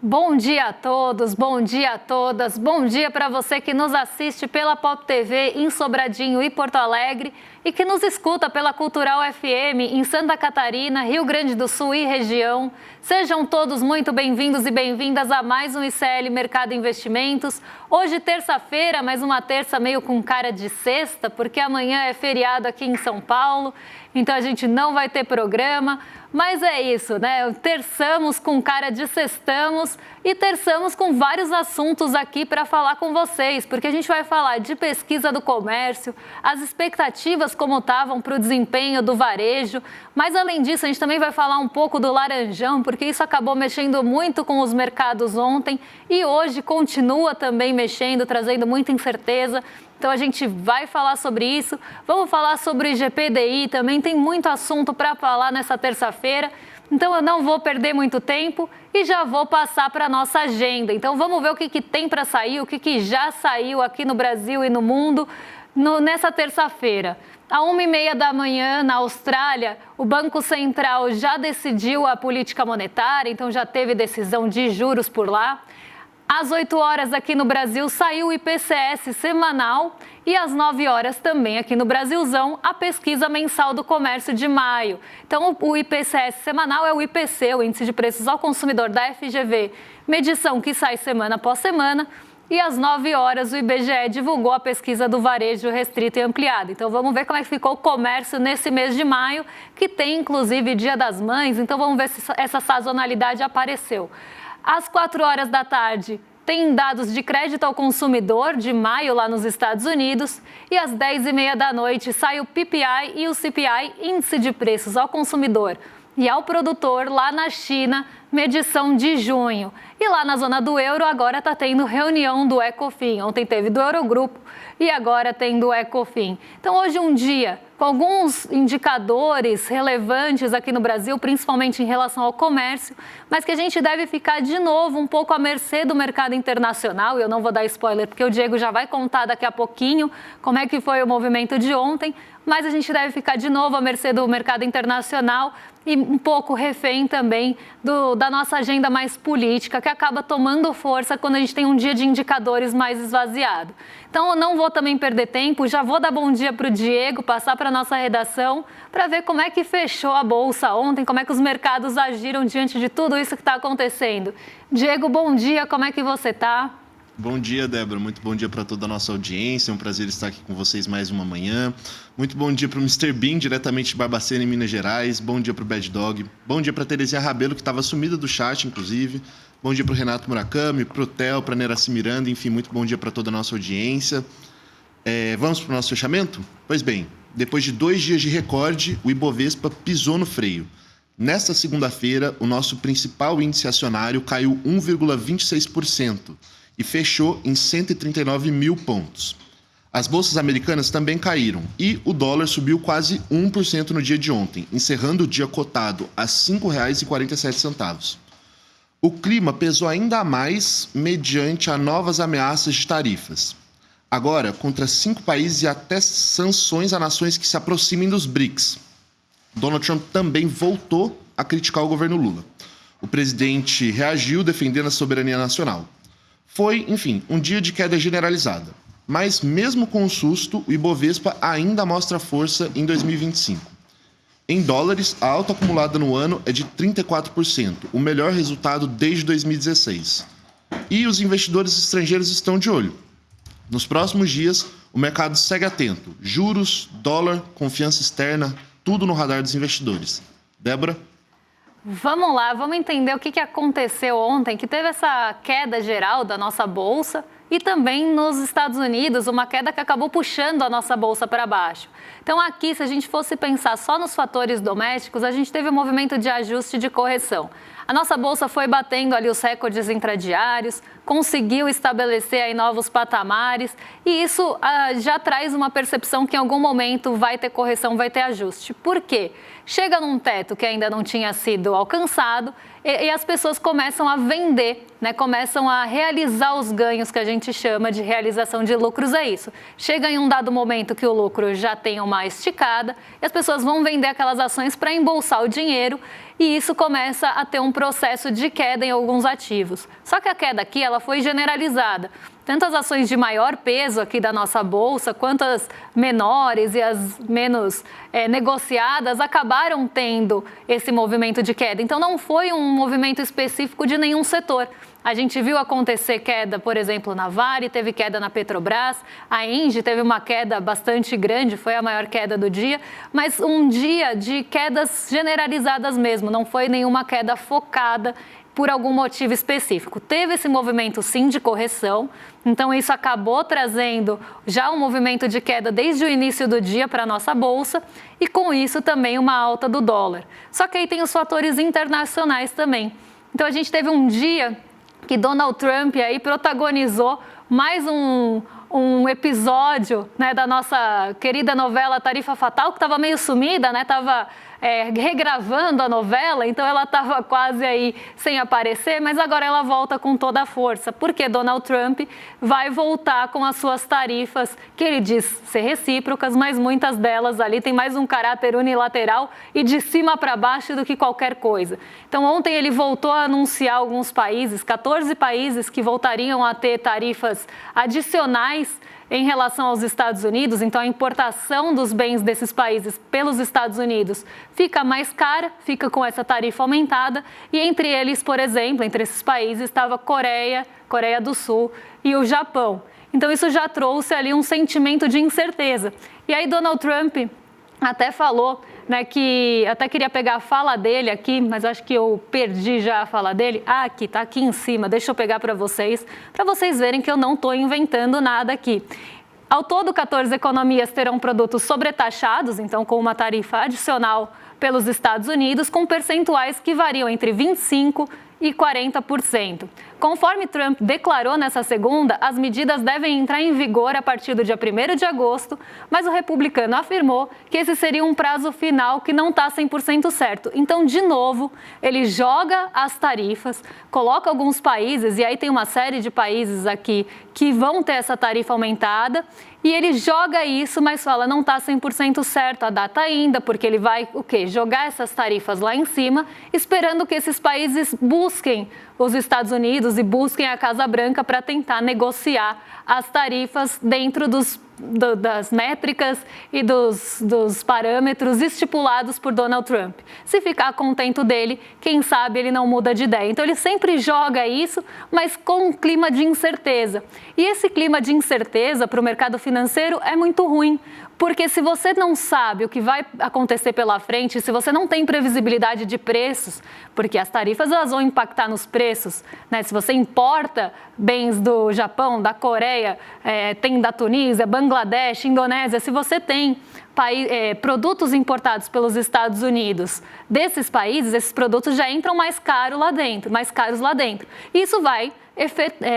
Bom dia a todos, bom dia a todas, bom dia para você que nos assiste pela Pop TV em Sobradinho e Porto Alegre e que nos escuta pela Cultural FM em Santa Catarina, Rio Grande do Sul e região. Sejam todos muito bem-vindos e bem-vindas a mais um ICL Mercado Investimentos. Hoje, terça-feira, mais uma terça meio com cara de sexta, porque amanhã é feriado aqui em São Paulo, então a gente não vai ter programa. Mas é isso, né? Terçamos com cara de sextamos e terçamos com vários assuntos aqui para falar com vocês, porque a gente vai falar de pesquisa do comércio, as expectativas como estavam para o desempenho do varejo, mas além disso a gente também vai falar um pouco do laranjão, porque isso acabou mexendo muito com os mercados ontem e hoje continua também mexendo, trazendo muita incerteza. Então a gente vai falar sobre isso, vamos falar sobre IGPDI também, tem muito assunto para falar nessa terça-feira, então eu não vou perder muito tempo e já vou passar para a nossa agenda. Então vamos ver o que tem para sair, o que já saiu aqui no Brasil e no mundo nessa terça-feira. À 1h30 da manhã, na Austrália, o Banco Central já decidiu a política monetária, então já teve decisão de juros por lá. Às 8 horas aqui no Brasil saiu o IPCS semanal e às 9 horas também aqui no Brasilzão a pesquisa mensal do comércio de maio. Então o IPCS semanal é o IPC, o Índice de Preços ao Consumidor da FGV, medição que sai semana após semana. E às 9 horas o IBGE divulgou a pesquisa do varejo restrito e ampliado. Então vamos ver como é que ficou o comércio nesse mês de maio, que tem inclusive Dia das Mães, então vamos ver se essa sazonalidade apareceu. Às 4 horas da tarde, tem dados de crédito ao consumidor de maio lá nos Estados Unidos. E às 10h30 da noite sai o PPI e o CPI, Índice de Preços ao Consumidor e ao Produtor, lá na China, medição de junho. E lá na zona do euro agora está tendo reunião do Ecofin. Ontem teve do Eurogrupo e agora tem do Ecofin. Então hoje um dia com alguns indicadores relevantes aqui no Brasil, principalmente em relação ao comércio, mas que a gente deve ficar de novo um pouco à mercê do mercado internacional. Eu não vou dar spoiler porque o Diego já vai contar daqui a pouquinho como é que foi o movimento de ontem, mas a gente deve ficar de novo à mercê do mercado internacional e um pouco refém também da nossa agenda mais política, que acaba tomando força quando a gente tem um dia de indicadores mais esvaziado. Então, eu não vou também perder tempo, já vou dar bom dia para o Diego, passar para a nossa redação, para ver como é que fechou a Bolsa ontem, como é que os mercados agiram diante de tudo isso que está acontecendo. Diego, bom dia, como é que você está? Bom dia, Débora. Muito bom dia para toda a nossa audiência. É um prazer estar aqui com vocês mais uma manhã. Muito bom dia para o Mr. Bean, diretamente de Barbacena, em Minas Gerais. Bom dia para o Bad Dog. Bom dia para a Terezinha Rabelo, que estava sumida do chat, inclusive. Bom dia para o Renato Murakami, para o Theo, para a Neraci Miranda. Enfim, muito bom dia para toda a nossa audiência. Vamos para o nosso fechamento? Pois bem, depois de 2 dias de recorde, o Ibovespa pisou no freio. Nesta segunda-feira, o nosso principal índice acionário caiu 1,26%. E fechou em 139 mil pontos. As bolsas americanas também caíram e o dólar subiu quase 1% no dia de ontem, encerrando o dia cotado a R$ 5,47. O clima pesou ainda mais mediante a novas ameaças de tarifas. Agora, contra 5 países e até sanções a nações que se aproximem dos BRICS. Donald Trump também voltou a criticar o governo Lula. O presidente reagiu defendendo a soberania nacional. Foi, enfim, um dia de queda generalizada. Mas, mesmo com o susto, o Ibovespa ainda mostra força em 2025. Em dólares, a alta acumulada no ano é de 34%, o melhor resultado desde 2016. E os investidores estrangeiros estão de olho. Nos próximos dias, o mercado segue atento. Juros, dólar, confiança externa, tudo no radar dos investidores. Débora? Vamos lá, vamos entender o que aconteceu ontem, que teve essa queda geral da nossa bolsa e também nos Estados Unidos, uma queda que acabou puxando a nossa bolsa para baixo. Então aqui, se a gente fosse pensar só nos fatores domésticos, a gente teve um movimento de ajuste de correção. A nossa bolsa foi batendo ali os recordes intradiários, conseguiu estabelecer aí novos patamares e isso já traz uma percepção que em algum momento vai ter correção, vai ter ajuste. Por quê? Chega num teto que ainda não tinha sido alcançado e as pessoas começam a vender, né? Começam a realizar os ganhos que a gente chama de realização de lucros, é isso. Chega em um dado momento que o lucro já tem uma esticada e as pessoas vão vender aquelas ações para embolsar o dinheiro e isso começa a ter um processo de queda em alguns ativos. Só que a queda aqui ela foi generalizada. Tanto as ações de maior peso aqui da nossa bolsa, quanto as menores e as menos negociadas acabaram tendo esse movimento de queda. Então, não foi um movimento específico de nenhum setor. A gente viu acontecer queda, por exemplo, na Vale, teve queda na Petrobras, a Engie teve uma queda bastante grande, foi a maior queda do dia, mas um dia de quedas generalizadas mesmo, não foi nenhuma queda focada por algum motivo específico. Teve esse movimento, sim, de correção, então isso acabou trazendo já um movimento de queda desde o início do dia para a nossa bolsa e com isso também uma alta do dólar. Só que aí tem os fatores internacionais também. Então a gente teve um dia que Donald Trump aí protagonizou mais um episódio, né, da nossa querida novela Tarifa Fatal, que estava meio sumida, né, estava regravando a novela, então ela estava quase aí sem aparecer, mas agora ela volta com toda a força, porque Donald Trump vai voltar com as suas tarifas, que ele diz ser recíprocas, mas muitas delas ali têm mais um caráter unilateral e de cima para baixo do que qualquer coisa. Então ontem ele voltou a anunciar alguns países, 14 países que voltariam a ter tarifas adicionais em relação aos Estados Unidos, então a importação dos bens desses países pelos Estados Unidos fica mais cara, fica com essa tarifa aumentada e entre eles, por exemplo, entre esses países estava Coreia do Sul e o Japão. Então isso já trouxe ali um sentimento de incerteza. E aí Donald Trump até falou, né, que até queria pegar a fala dele aqui, mas acho que eu perdi já a fala dele. Aqui, tá aqui em cima, deixa eu pegar para vocês verem que eu não estou inventando nada aqui. Ao todo, 14 economias terão produtos sobretaxados, então com uma tarifa adicional pelos Estados Unidos, com percentuais que variam entre 25% e 40%. Conforme Trump declarou nessa segunda, as medidas devem entrar em vigor a partir do dia 1º de agosto, mas o republicano afirmou que esse seria um prazo final que não está 100% certo. Então, de novo, ele joga as tarifas, coloca alguns países, e aí tem uma série de países aqui que vão ter essa tarifa aumentada, e ele joga isso, mas fala, não está 100% certo a data ainda, porque ele vai, jogar essas tarifas lá em cima, esperando que esses países busquem os Estados Unidos e busquem a Casa Branca para tentar negociar as tarifas dentro das métricas e dos parâmetros estipulados por Donald Trump. Se ficar contento dele, quem sabe ele não muda de ideia. Então ele sempre joga isso, mas com um clima de incerteza. E esse clima de incerteza para o mercado financeiro é muito ruim, porque se você não sabe o que vai acontecer pela frente, se você não tem previsibilidade de preços, porque as tarifas elas vão impactar nos preços, né? Se você importa bens do Japão, da Coreia, tem da Tunísia, Bangladesh, Indonésia, se você tem produtos importados pelos Estados Unidos desses países, esses produtos já entram mais caros lá dentro. Isso vai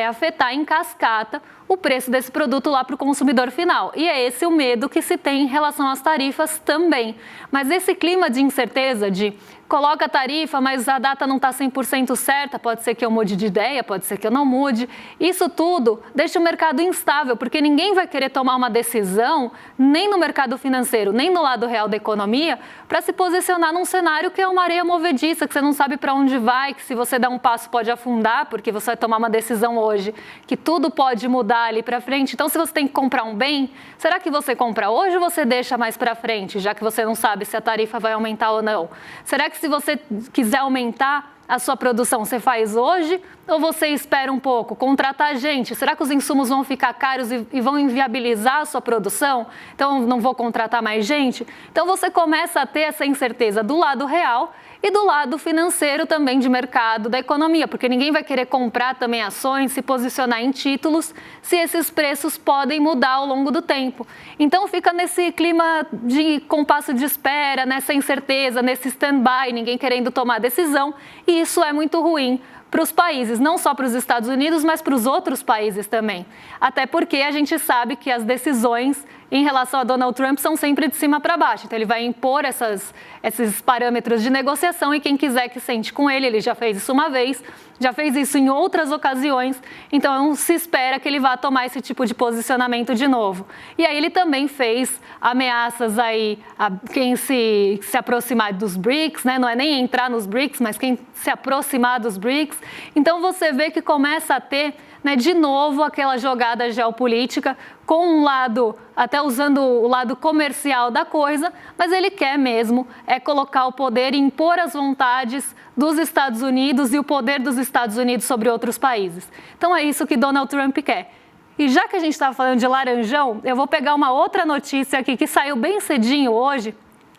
afetar em cascata o preço desse produto lá para o consumidor final. E é esse o medo que se tem em relação às tarifas também. Mas esse clima de incerteza, de coloca a tarifa, mas a data não está 100% certa, pode ser que eu mude de ideia, pode ser que eu não mude. Isso tudo deixa o mercado instável, porque ninguém vai querer tomar uma decisão, nem no mercado financeiro, nem no lado real da economia, para se posicionar num cenário que é uma areia movediça, que você não sabe para onde vai, que se você der um passo pode afundar, porque você vai tomar uma decisão hoje, que tudo pode mudar ali para frente. Então, se você tem que comprar um bem, será que você compra hoje ou você deixa mais para frente, já que você não sabe se a tarifa vai aumentar ou não? Será que se você quiser aumentar a sua produção, você faz hoje ou você espera um pouco? Contratar gente, será que os insumos vão ficar caros e vão inviabilizar a sua produção? Então, não vou contratar mais gente? Então, você começa a ter essa incerteza do lado real e do lado financeiro também de mercado da economia, porque ninguém vai querer comprar também ações, se posicionar em títulos, se esses preços podem mudar ao longo do tempo. Então fica nesse clima de compasso de espera, nessa incerteza, nesse stand-by, ninguém querendo tomar decisão, e isso é muito ruim para os países, não só para os Estados Unidos, mas para os outros países também. Até porque a gente sabe que as decisões em relação a Donald Trump são sempre de cima para baixo. Então, ele vai impor esses parâmetros de negociação e quem quiser que sente com ele já fez isso uma vez, já fez isso em outras ocasiões, então se espera que ele vá tomar esse tipo de posicionamento de novo. E aí ele também fez ameaças aí a quem se aproximar dos BRICS, né? Não é nem entrar nos BRICS, mas quem se aproximar dos BRICS. Então você vê que começa a ter, né, de novo aquela jogada geopolítica com um lado, até usando o lado comercial da coisa, mas ele quer mesmo colocar o poder e impor as vontades dos Estados Unidos e o poder dos Estados Unidos sobre outros países. Então é isso que Donald Trump quer. E já que a gente estava falando de laranjão, eu vou pegar uma outra notícia aqui que saiu bem cedinho hoje.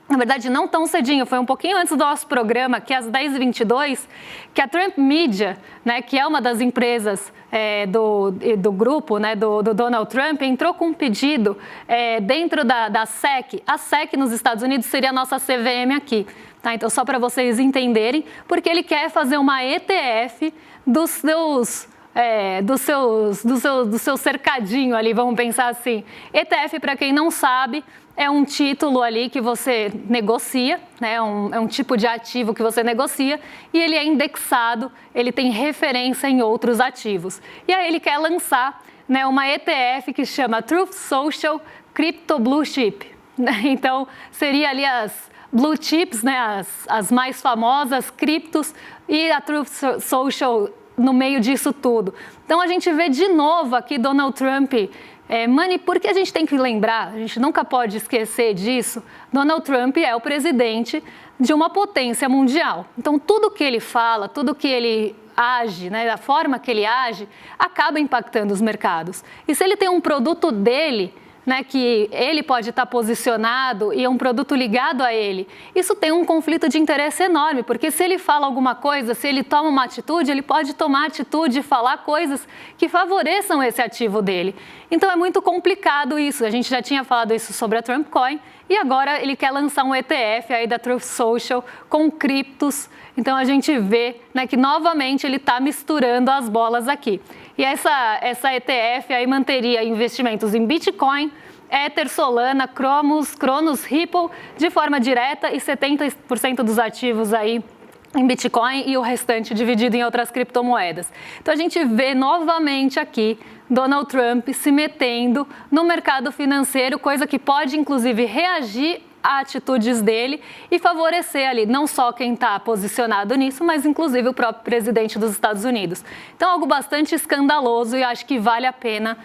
Na verdade, não tão cedinho, foi um pouquinho antes do nosso programa, que é às 10h22, que a Trump Media, né, que é uma das empresas do grupo, né, do Donald Trump, entrou com um pedido dentro da SEC. A SEC nos Estados Unidos seria a nossa CVM aqui. Tá? Então, só para vocês entenderem, porque ele quer fazer uma ETF do seu cercadinho ali, vamos pensar assim. ETF, para quem não sabe, é um título ali que você negocia, né? É um tipo de ativo que você negocia e ele é indexado, ele tem referência em outros ativos. E aí ele quer lançar, né, uma ETF que chama Truth Social Crypto Blue Chip. Então, seria ali as Blue Chips, né, as mais famosas, criptos, e a Truth Social no meio disso tudo. Então, a gente vê de novo aqui Donald Trump, porque a gente tem que lembrar, a gente nunca pode esquecer disso, Donald Trump é o presidente de uma potência mundial. Então, tudo que ele fala, tudo que ele age, né, a forma que ele age, acaba impactando os mercados. E se ele tem um produto dele, né, que ele pode estar posicionado e é um produto ligado a ele, isso tem um conflito de interesse enorme, porque se ele fala alguma coisa, se ele toma uma atitude, ele pode tomar atitude e falar coisas que favoreçam esse ativo dele. Então é muito complicado isso, a gente já tinha falado isso sobre a Trump Coin e agora ele quer lançar um ETF aí da Truth Social com criptos, então a gente vê, né, que novamente ele está misturando as bolas aqui. E essa ETF aí manteria investimentos em Bitcoin, Ether, Solana, Cronos, Ripple de forma direta e 70% dos ativos aí em Bitcoin e o restante dividido em outras criptomoedas. Então a gente vê novamente aqui Donald Trump se metendo no mercado financeiro, coisa que pode inclusive reagir a atitudes dele e favorecer ali não só quem está posicionado nisso, mas inclusive o próprio presidente dos Estados Unidos. Então, algo bastante escandaloso e acho que vale a pena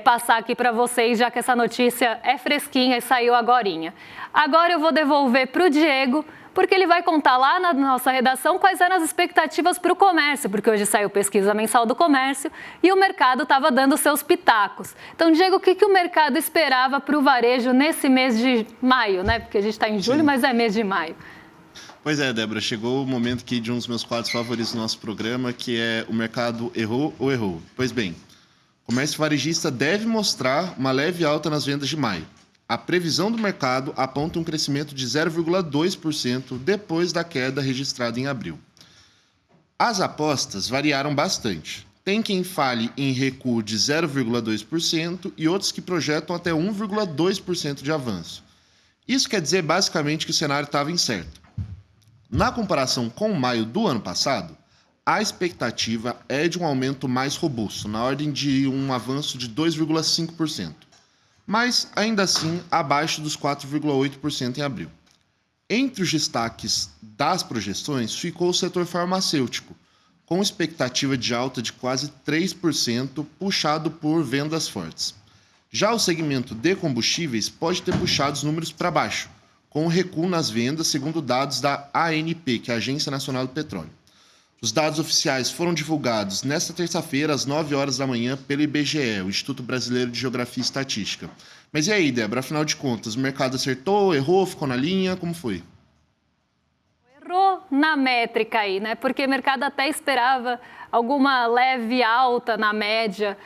passar aqui para vocês, já que essa notícia é fresquinha e saiu agorinha. Agora eu vou devolver para o Diego, porque ele vai contar lá na nossa redação quais eram as expectativas para o comércio, porque hoje saiu pesquisa mensal do comércio e o mercado estava dando seus pitacos. Então, Diego, o que o mercado esperava para o varejo nesse mês de maio, né? Porque a gente está em julho, mas é mês de maio. Pois é, Débora, chegou o momento aqui de um dos meus quadros favoritos do nosso programa, que é o mercado errou ou errou. Pois bem, o comércio varejista deve mostrar uma leve alta nas vendas de maio. A previsão do mercado aponta um crescimento de 0,2% depois da queda registrada em abril. As apostas variaram bastante. Tem quem fale em recuo de 0,2% e outros que projetam até 1,2% de avanço. Isso quer dizer basicamente que o cenário estava incerto. Na comparação com maio do ano passado, a expectativa é de um aumento mais robusto, na ordem de um avanço de 2,5%. Mas, ainda assim, abaixo dos 4,8% em abril. Entre os destaques das projeções ficou o setor farmacêutico, com expectativa de alta de quase 3%, puxado por vendas fortes. Já o segmento de combustíveis pode ter puxado os números para baixo, com recuo nas vendas, segundo dados da ANP, que é a Agência Nacional do Petróleo. Os dados oficiais foram divulgados nesta terça-feira, às 9 horas da manhã, pelo IBGE, o Instituto Brasileiro de Geografia e Estatística. Mas e aí, Débora, afinal de contas, o mercado acertou, errou, ficou na linha, como foi? Errou na métrica aí, né? Porque o mercado até esperava alguma leve alta na média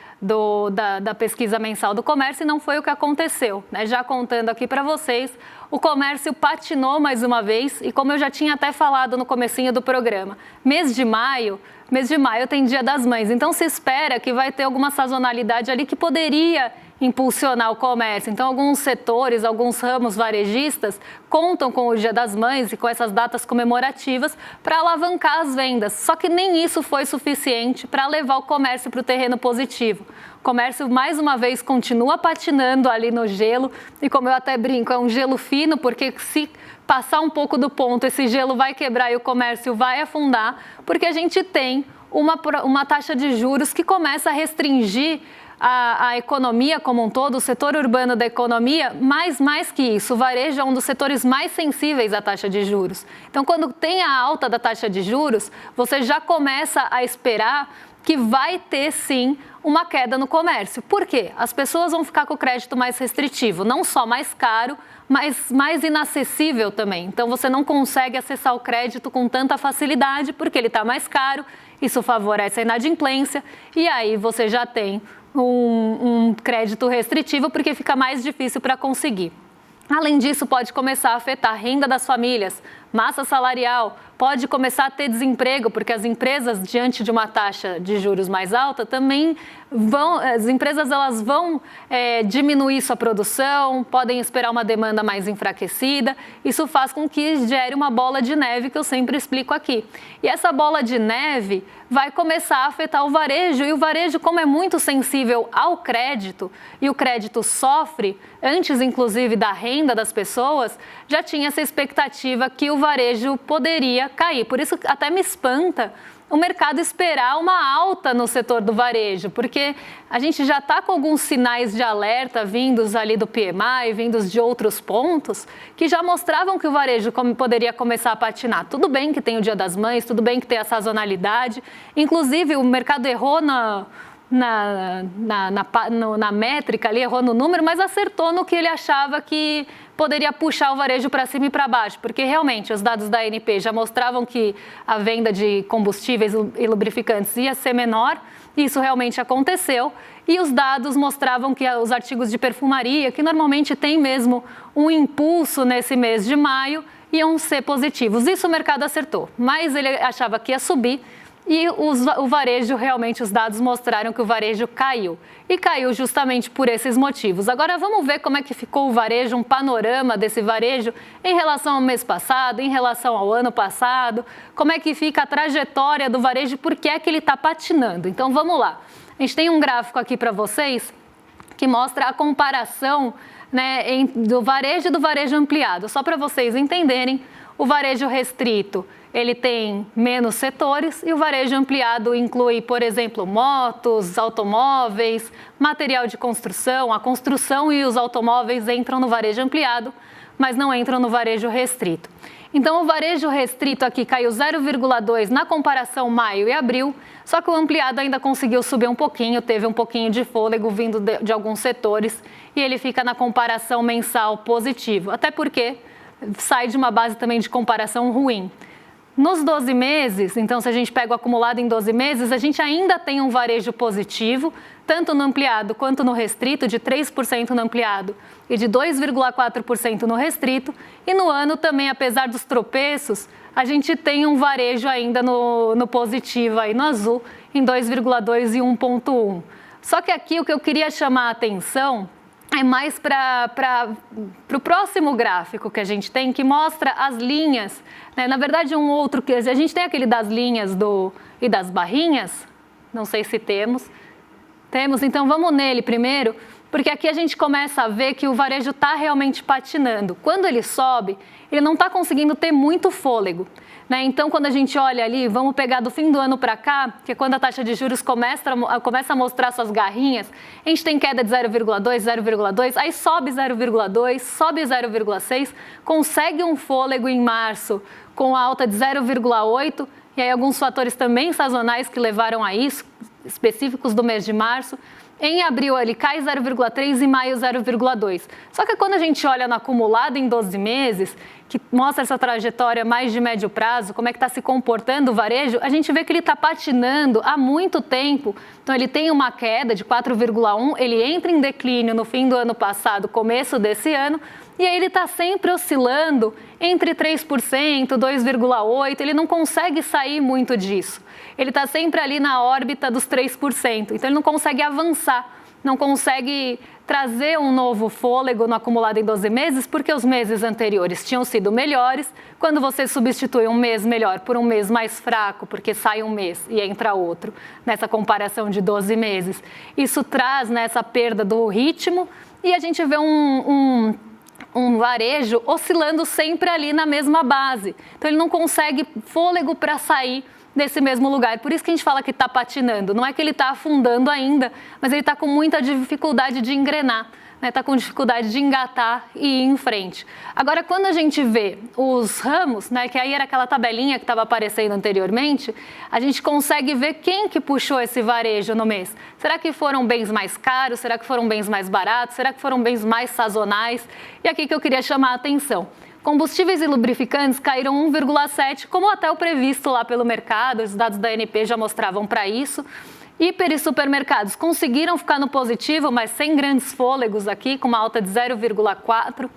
da pesquisa mensal do comércio e não foi o que aconteceu, né? Já contando aqui para vocês, o comércio patinou mais uma vez e como eu já tinha até falado no comecinho do programa, mês de maio tem Dia das Mães, então se espera que vai ter alguma sazonalidade ali que poderia impulsionar o comércio. Então, alguns setores, alguns ramos varejistas contam com o Dia das Mães e com essas datas comemorativas para alavancar as vendas. Só que nem isso foi suficiente para levar o comércio para o terreno positivo. O comércio, mais uma vez, continua patinando ali no gelo e, como eu até brinco, é um gelo fino, porque se passar um pouco do ponto, esse gelo vai quebrar e o comércio vai afundar, porque a gente tem uma taxa de juros que começa a restringir a economia como um todo, o setor urbano da economia, mas mais que isso, o varejo é um dos setores mais sensíveis à taxa de juros. Então, quando tem a alta da taxa de juros, você já começa a esperar que vai ter, sim, uma queda no comércio. Por quê? As pessoas vão ficar com o crédito mais restritivo, não só mais caro, mas mais inacessível também. Então, você não consegue acessar o crédito com tanta facilidade, porque ele está mais caro, isso favorece a inadimplência, e aí você já tem um crédito restritivo, porque fica mais difícil para conseguir. Além disso, pode começar a afetar a renda das famílias, massa salarial, pode começar a ter desemprego, porque as empresas, diante de uma taxa de juros mais alta, também elas vão diminuir sua produção, podem esperar uma demanda mais enfraquecida. Isso faz com que gere uma bola de neve, que eu sempre explico aqui. E essa bola de neve vai começar a afetar o varejo, e o varejo, como é muito sensível ao crédito, e o crédito sofre, antes inclusive da renda das pessoas, já tinha essa expectativa que o varejo poderia cair. Por isso até me espanta o mercado esperar uma alta no setor do varejo, porque a gente já está com alguns sinais de alerta vindos ali do PMI, vindos de outros pontos, que já mostravam que o varejo poderia começar a patinar. Tudo bem que tem o Dia das Mães, tudo bem que tem a sazonalidade, inclusive o mercado errou na métrica ali, errou no número, mas acertou no que ele achava que poderia puxar o varejo para cima e para baixo, porque realmente os dados da ANP já mostravam que a venda de combustíveis e lubrificantes ia ser menor, e isso realmente aconteceu, e os dados mostravam que os artigos de perfumaria, que normalmente tem mesmo um impulso nesse mês de maio, iam ser positivos. Isso o mercado acertou, mas ele achava que ia subir, e o varejo, realmente, os dados mostraram que o varejo caiu. E caiu justamente por esses motivos. Agora, vamos ver como é que ficou o varejo, um panorama desse varejo em relação ao mês passado, em relação ao ano passado, como é que fica a trajetória do varejo, por que é que ele está patinando. Então, vamos lá. A gente tem um gráfico aqui para vocês que mostra a comparação, né, do varejo e do varejo ampliado. Só para vocês entenderem, o varejo restrito, ele tem menos setores, e o varejo ampliado inclui, por exemplo, motos, automóveis, material de construção. A construção e os automóveis entram no varejo ampliado, mas não entram no varejo restrito. Então, o varejo restrito aqui caiu 0,2 na comparação maio e abril, só que o ampliado ainda conseguiu subir um pouquinho, teve um pouquinho de fôlego vindo de alguns setores, e ele fica na comparação mensal positivo, até porque sai de uma base também de comparação ruim. Nos 12 meses, então, se a gente pega o acumulado em 12 meses, a gente ainda tem um varejo positivo, tanto no ampliado quanto no restrito, de 3% no ampliado e de 2,4% no restrito. E no ano também, apesar dos tropeços, a gente tem um varejo ainda no positivo, aí no azul, em 2,2 e 1,1. Só que aqui o que eu queria chamar a atenção é mais para o próximo gráfico que a gente tem, que mostra as linhas, né? Na verdade, um outro que a gente tem, aquele das linhas e das barrinhas, não sei se temos, então vamos nele primeiro, porque aqui a gente começa a ver que o varejo está realmente patinando. Quando ele sobe, ele não está conseguindo ter muito fôlego, né? Então, quando a gente olha ali, vamos pegar do fim do ano para cá, que é quando a taxa de juros começa a mostrar suas garrinhas, a gente tem queda de 0,2, 0,2, aí sobe 0,2, sobe 0,6, consegue um fôlego em março com alta de 0,8, e aí alguns fatores também sazonais que levaram a isso, específicos do mês de março. Em abril ele cai 0,3 e em maio 0,2. Só que quando a gente olha no acumulado em 12 meses, que mostra essa trajetória mais de médio prazo, como é que está se comportando o varejo, a gente vê que ele está patinando há muito tempo. Então ele tem uma queda de 4,1, ele entra em declínio no fim do ano passado, começo desse ano, e aí ele está sempre oscilando entre 3%, 2,8%, ele não consegue sair muito disso. Ele está sempre ali na órbita dos 3%, então ele não consegue avançar, não consegue trazer um novo fôlego no acumulado em 12 meses, porque os meses anteriores tinham sido melhores. Quando você substitui um mês melhor por um mês mais fraco, porque sai um mês e entra outro, nessa comparação de 12 meses, isso traz, né, essa perda do ritmo e a gente vê um varejo oscilando sempre ali na mesma base. Então, ele não consegue fôlego para sair desse mesmo lugar. Por isso que a gente fala que está patinando. Não é que ele está afundando ainda, mas ele está com muita dificuldade de engrenar, né? Está com dificuldade de engatar e ir em frente. Agora, quando a gente vê os ramos, né, que aí era aquela tabelinha que estava aparecendo anteriormente, a gente consegue ver quem que puxou esse varejo no mês. Será que foram bens mais caros? Será que foram bens mais baratos? Será que foram bens mais sazonais? E aqui que eu queria chamar a atenção. Combustíveis e lubrificantes caíram 1,7%, como até o previsto lá pelo mercado, os dados da ANP já mostravam para isso. Hiper e supermercados conseguiram ficar no positivo, mas sem grandes fôlegos aqui, com uma alta de 0,4%.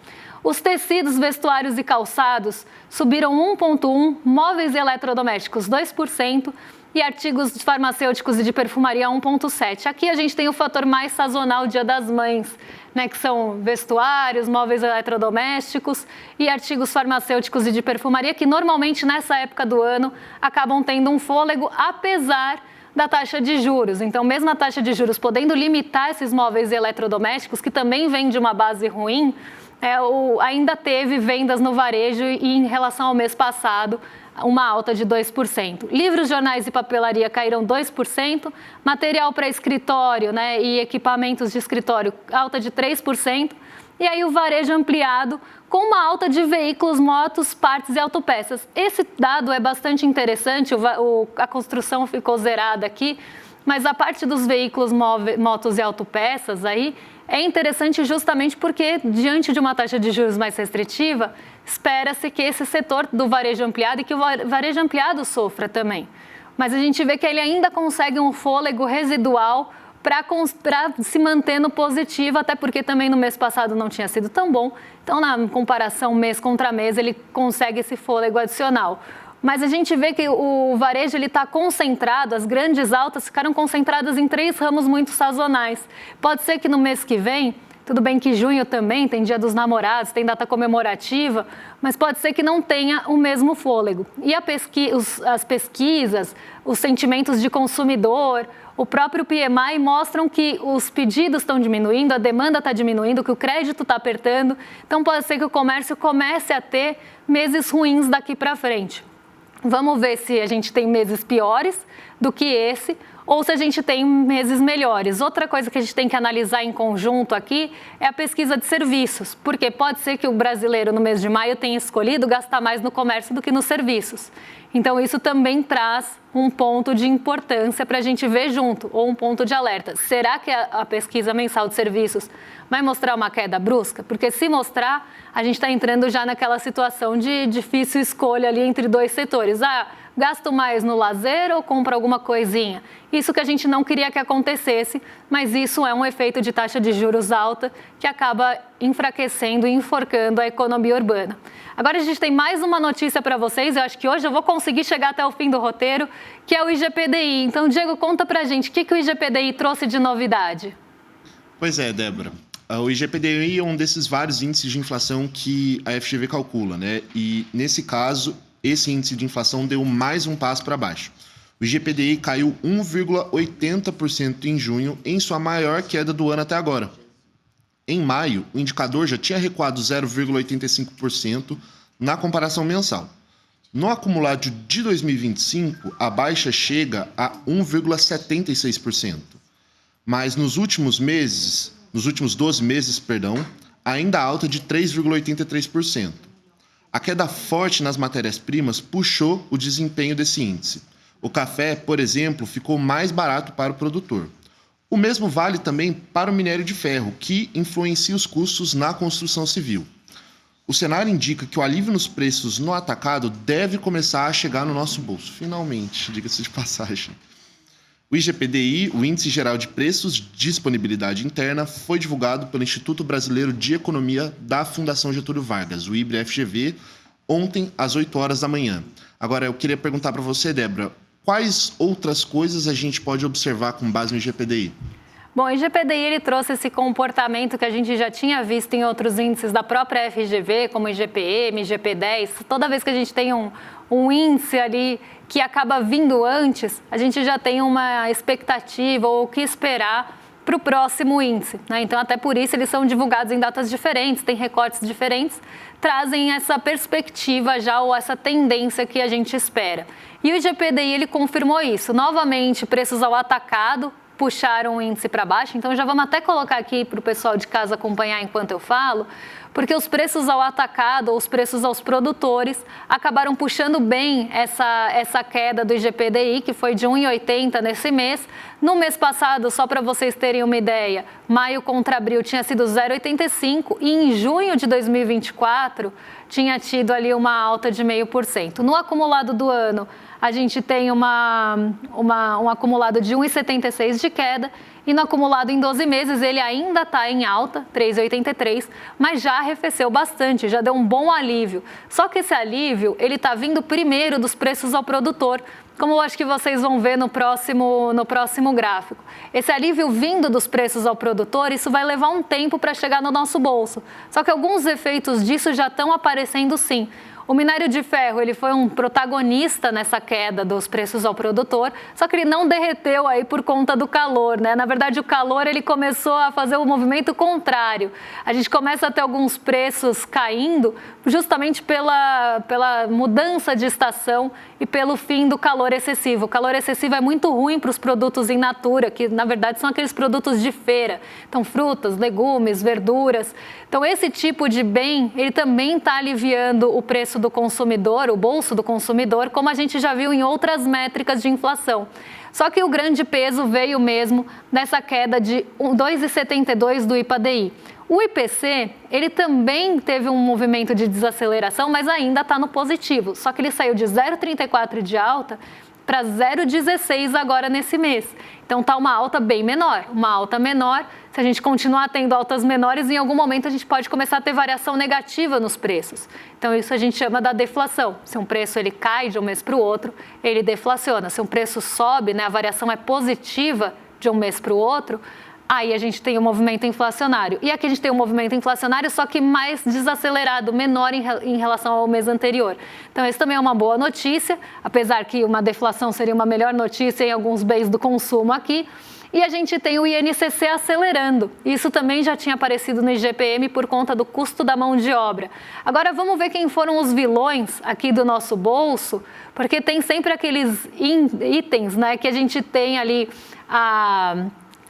Os tecidos, vestuários e calçados subiram 1,1%, móveis e eletrodomésticos 2%, e artigos farmacêuticos e de perfumaria 1,7%. Aqui a gente tem o fator mais sazonal, Dia das Mães, né, que são vestuários, móveis eletrodomésticos e artigos farmacêuticos e de perfumaria, que normalmente nessa época do ano acabam tendo um fôlego, apesar da taxa de juros. Então, mesmo a taxa de juros podendo limitar esses móveis e eletrodomésticos, que também vêm de uma base ruim, ainda teve vendas no varejo e em relação ao mês passado, uma alta de 2%. Livros, jornais e papelaria caíram 2%, material para escritório, né, e equipamentos de escritório, alta de 3%, e aí o varejo ampliado com uma alta de veículos, motos, partes e autopeças. Esse dado é bastante interessante, a construção ficou zerada aqui, mas a parte dos veículos, motos e autopeças aí é interessante justamente porque, diante de uma taxa de juros mais restritiva, espera-se que esse setor do varejo ampliado e que o varejo ampliado sofra também. Mas a gente vê que ele ainda consegue um fôlego residual para se manter no positivo, até porque também no mês passado não tinha sido tão bom. Então, na comparação mês contra mês, ele consegue esse fôlego adicional. Mas a gente vê que o varejo está concentrado, as grandes altas ficaram concentradas em 3 ramos muito sazonais. Pode ser que no mês que vem, tudo bem que junho também tem Dia dos Namorados, tem data comemorativa, mas pode ser que não tenha o mesmo fôlego. E as pesquisas, os sentimentos de consumidor, o próprio PMI mostram que os pedidos estão diminuindo, a demanda está diminuindo, que o crédito está apertando. Então, pode ser que o comércio comece a ter meses ruins daqui para frente. Vamos ver se a gente tem meses piores do que esse ou se a gente tem meses melhores. Outra coisa que a gente tem que analisar em conjunto aqui é a pesquisa de serviços, porque pode ser que o brasileiro no mês de maio tenha escolhido gastar mais no comércio do que nos serviços. Então, isso também traz um ponto de importância para a gente ver junto, ou um ponto de alerta. Será que a pesquisa mensal de serviços vai mostrar uma queda brusca? Porque se mostrar, a gente está entrando já naquela situação de difícil escolha ali entre 2 setores. Gasto mais no lazer ou compro alguma coisinha? Isso que a gente não queria que acontecesse, mas isso é um efeito de taxa de juros alta que acaba enfraquecendo e enforcando a economia urbana. Agora a gente tem mais uma notícia para vocês, eu acho que hoje eu vou conseguir chegar até o fim do roteiro, que é o IGPDI. Então, Diego, conta pra gente, o que o IGPDI trouxe de novidade? Pois é, Débora. O IGPDI é um desses vários índices de inflação que a FGV calcula, né? E, nesse caso, esse índice de inflação deu mais um passo para baixo. O IGPDI caiu 1,80% em junho, em sua maior queda do ano até agora. Em maio, o indicador já tinha recuado 0,85% na comparação mensal. No acumulado de 2025, a baixa chega a 1,76%. Mas nos últimos 12 meses, ainda alta de 3,83%. A queda forte nas matérias-primas puxou o desempenho desse índice. O café, por exemplo, ficou mais barato para o produtor. O mesmo vale também para o minério de ferro, que influencia os custos na construção civil. O cenário indica que o alívio nos preços no atacado deve começar a chegar no nosso bolso. Finalmente, diga-se de passagem. O IGPDI, o Índice Geral de Preços de Disponibilidade Interna, foi divulgado pelo Instituto Brasileiro de Economia da Fundação Getúlio Vargas, o IBRE-FGV, ontem às 8 horas da manhã. Agora, eu queria perguntar para você, Débora, quais outras coisas a gente pode observar com base no IGPDI? Bom, o IGPDI ele trouxe esse comportamento que a gente já tinha visto em outros índices da própria FGV, como IGPM, IGP-10. Toda vez que a gente tem um índice ali que acaba vindo antes, a gente já tem uma expectativa ou o que esperar para o próximo índice, né? Então, até por isso, eles são divulgados em datas diferentes, têm recortes diferentes, trazem essa perspectiva já ou essa tendência que a gente espera. E o IGPDI, ele confirmou isso. Novamente, preços ao atacado puxaram o índice para baixo, então já vamos até colocar aqui para o pessoal de casa acompanhar enquanto eu falo, porque os preços ao atacado ou os preços aos produtores acabaram puxando bem essa queda do IGPDI, que foi de 1,80 nesse mês. No mês passado, só para vocês terem uma ideia, maio contra abril tinha sido 0,85 e em junho de 2024 tinha tido ali uma alta de 0,5%. No acumulado do ano, a gente tem um acumulado de 1,76 de queda e no acumulado em 12 meses ele ainda está em alta, 3,83, mas já arrefeceu bastante, já deu um bom alívio. Só que esse alívio, ele está vindo primeiro dos preços ao produtor, como eu acho que vocês vão ver no próximo gráfico. Esse alívio vindo dos preços ao produtor, isso vai levar um tempo para chegar no nosso bolso. Só que alguns efeitos disso já estão aparecendo sim. O minério de ferro, ele foi um protagonista nessa queda dos preços ao produtor, só que ele não derreteu aí por conta do calor, né? Na verdade, o calor, ele começou a fazer o movimento contrário. A gente começa a ter alguns preços caindo justamente pela mudança de estação e pelo fim do calor excessivo. O calor excessivo é muito ruim para os produtos in natura, que na verdade são aqueles produtos de feira. Então, frutas, legumes, verduras. Então, esse tipo de bem, ele também está aliviando o preço do consumidor, o bolso do consumidor, como a gente já viu em outras métricas de inflação. Só que o grande peso veio mesmo nessa queda de 2,72 do IPADI. O IPC, ele também teve um movimento de desaceleração, mas ainda está no positivo. Só que ele saiu de 0,34 de alta para 0,16 agora nesse mês. Então está uma alta bem menor, uma alta menor. Se a gente continuar tendo altas menores, em algum momento a gente pode começar a ter variação negativa nos preços. Então isso a gente chama da deflação. Se um preço ele cai de um mês para o outro, ele deflaciona. Se um preço sobe, né, a variação é positiva de um mês para o outro, aí a gente tem um movimento inflacionário. E aqui a gente tem um movimento inflacionário, só que mais desacelerado, menor em relação ao mês anterior. Então, isso também é uma boa notícia, apesar que uma deflação seria uma melhor notícia em alguns bens do consumo aqui. E a gente tem o INCC acelerando. Isso também já tinha aparecido no IGPM por conta do custo da mão de obra. Agora, vamos ver quem foram os vilões aqui do nosso bolso, porque tem sempre aqueles itens, né, que a gente tem ali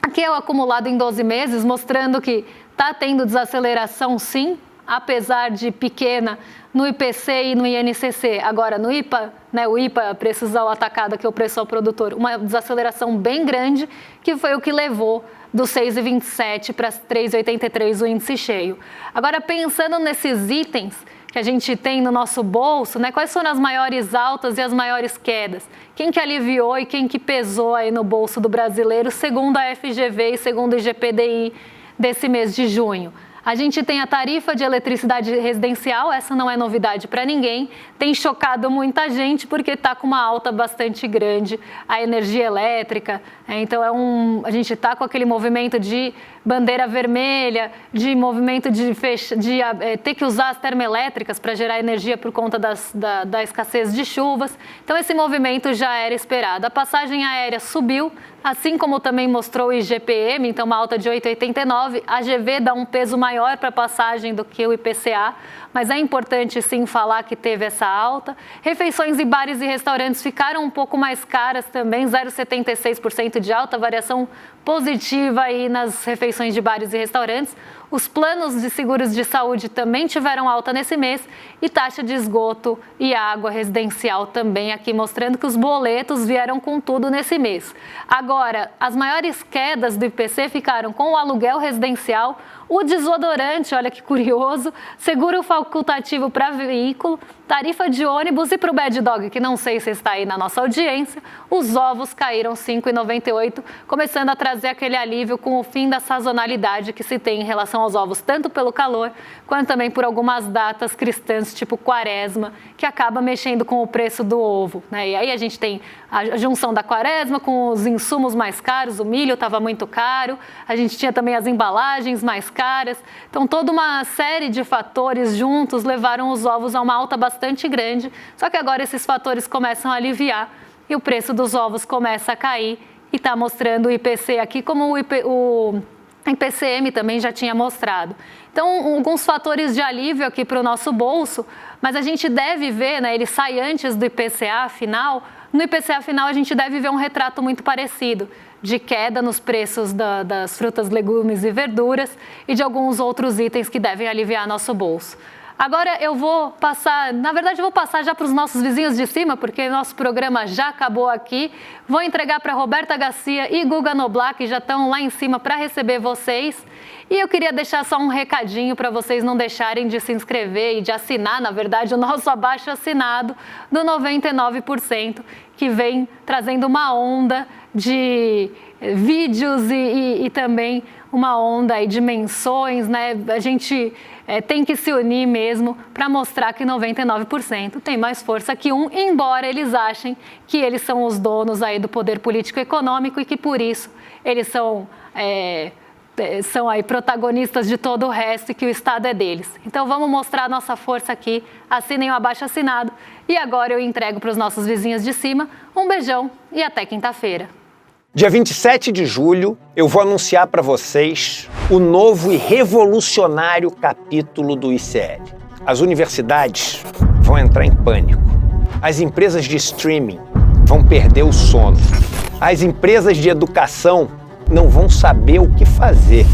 Aqui é o acumulado em 12 meses, mostrando que está tendo desaceleração sim, apesar de pequena no IPC e no INCC. Agora, no IPA, né, o IPA, preços ao atacado, que é o preço ao produtor, uma desaceleração bem grande, que foi o que levou do 6,27 para 3,83 o índice cheio. Agora, pensando nesses itens que a gente tem no nosso bolso, né? Quais foram as maiores altas e as maiores quedas? Quem que aliviou e quem que pesou aí no bolso do brasileiro, segundo a FGV e segundo o IGPDI desse mês de junho? A gente tem a tarifa de eletricidade residencial, essa não é novidade para ninguém, tem chocado muita gente porque está com uma alta bastante grande a energia elétrica, então a gente está com aquele movimento de bandeira vermelha, de movimento de ter que usar as termoelétricas para gerar energia por conta da escassez de chuvas, então esse movimento já era esperado. A passagem aérea subiu, assim como também mostrou o IGPM, então uma alta de 8,89, a GV dá um peso maior para a passagem do que o IPCA, mas é importante sim falar que teve essa alta. Refeições em bares e restaurantes ficaram um pouco mais caras também, 0,76% de alta, variação positiva aí nas refeições de bares e restaurantes. Os planos de seguros de saúde também tiveram alta nesse mês e taxa de esgoto e água residencial também aqui, mostrando que os boletos vieram com tudo nesse mês. Agora, as maiores quedas do IPC ficaram com o aluguel residencial, o desodorante, olha que curioso, seguro facultativo para veículo, tarifa de ônibus e para o Bad Dog, que não sei se está aí na nossa audiência, os ovos caíram 5,98, começando a trazer aquele alívio com o fim da sazonalidade que se tem em relação aos ovos, tanto pelo calor, quanto também por algumas datas cristãs, tipo Quaresma, que acaba mexendo com o preço do ovo, né? E aí a gente tem a junção da Quaresma com os insumos mais caros, o milho estava muito caro, a gente tinha também as embalagens mais caras. Então, toda uma série de fatores juntos levaram os ovos a uma alta bastante grande, só que agora esses fatores começam a aliviar e o preço dos ovos começa a cair. E está mostrando o IPC aqui, como o IPCM também já tinha mostrado. Então, alguns fatores de alívio aqui para o nosso bolso, mas a gente deve ver, né, ele sai antes do IPCA final. No IPCA final, a gente deve ver um retrato muito parecido, de queda nos preços das frutas, legumes e verduras e de alguns outros itens que devem aliviar nosso bolso. Agora eu vou passar, na verdade eu vou passar já para os nossos vizinhos de cima, porque nosso programa já acabou aqui. Vou entregar para Roberta Garcia e Guga Noblar, que já estão lá em cima para receber vocês. E eu queria deixar só um recadinho para vocês não deixarem de se inscrever e de assinar, na verdade, o nosso abaixo-assinado do 99%, que vem trazendo uma onda de vídeos e também uma onda aí de menções, né? A gente tem que se unir mesmo para mostrar que 99% tem mais força que um, embora eles achem que eles são os donos aí do poder político e econômico e que por isso eles são aí protagonistas de todo o resto e que o Estado é deles. Então vamos mostrar a nossa força aqui, assinem o abaixo-assinado e agora eu entrego para os nossos vizinhos de cima. Um beijão e até quinta-feira. Dia 27 de julho, eu vou anunciar para vocês o novo e revolucionário capítulo do ICL. As universidades vão entrar em pânico. As empresas de streaming vão perder o sono. As empresas de educação não vão saber o que fazer.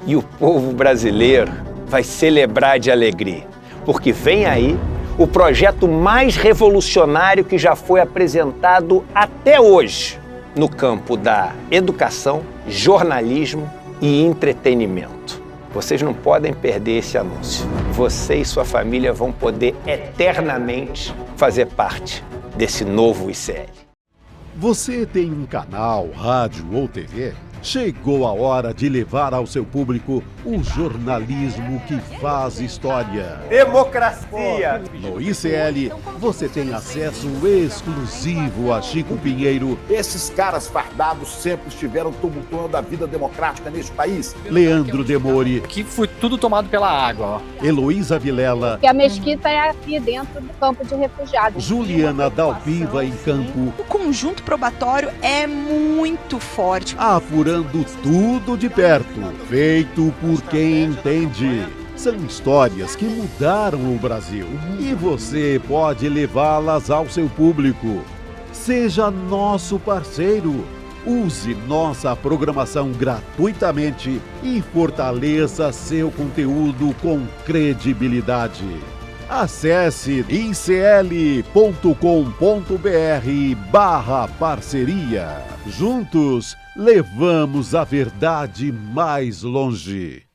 E o povo brasileiro vai celebrar de alegria, porque vem aí o projeto mais revolucionário que já foi apresentado até hoje no campo da educação, jornalismo e entretenimento. Vocês não podem perder esse anúncio. Você e sua família vão poder eternamente fazer parte desse novo ICL. Você tem um canal, rádio ou TV? Chegou a hora de levar ao seu público o jornalismo que faz história. Democracia! No ICL, você tem acesso exclusivo a Chico Pinheiro. Esses caras fardados sempre estiveram tumultuando a vida democrática neste país. Leandro Demore. Que foi tudo tomado pela água. Heloísa Vilela. Que a mesquita é aqui dentro do campo de refugiados. Juliana Dalpiva em campo. O conjunto probatório é muito forte. Apurando tudo de perto, feito por quem entende. São histórias que mudaram o Brasil e você pode levá-las ao seu público. Seja nosso parceiro. Use nossa programação gratuitamente e fortaleça seu conteúdo com credibilidade. Acesse icl.com.br/parceria. Juntos, levamos a verdade mais longe.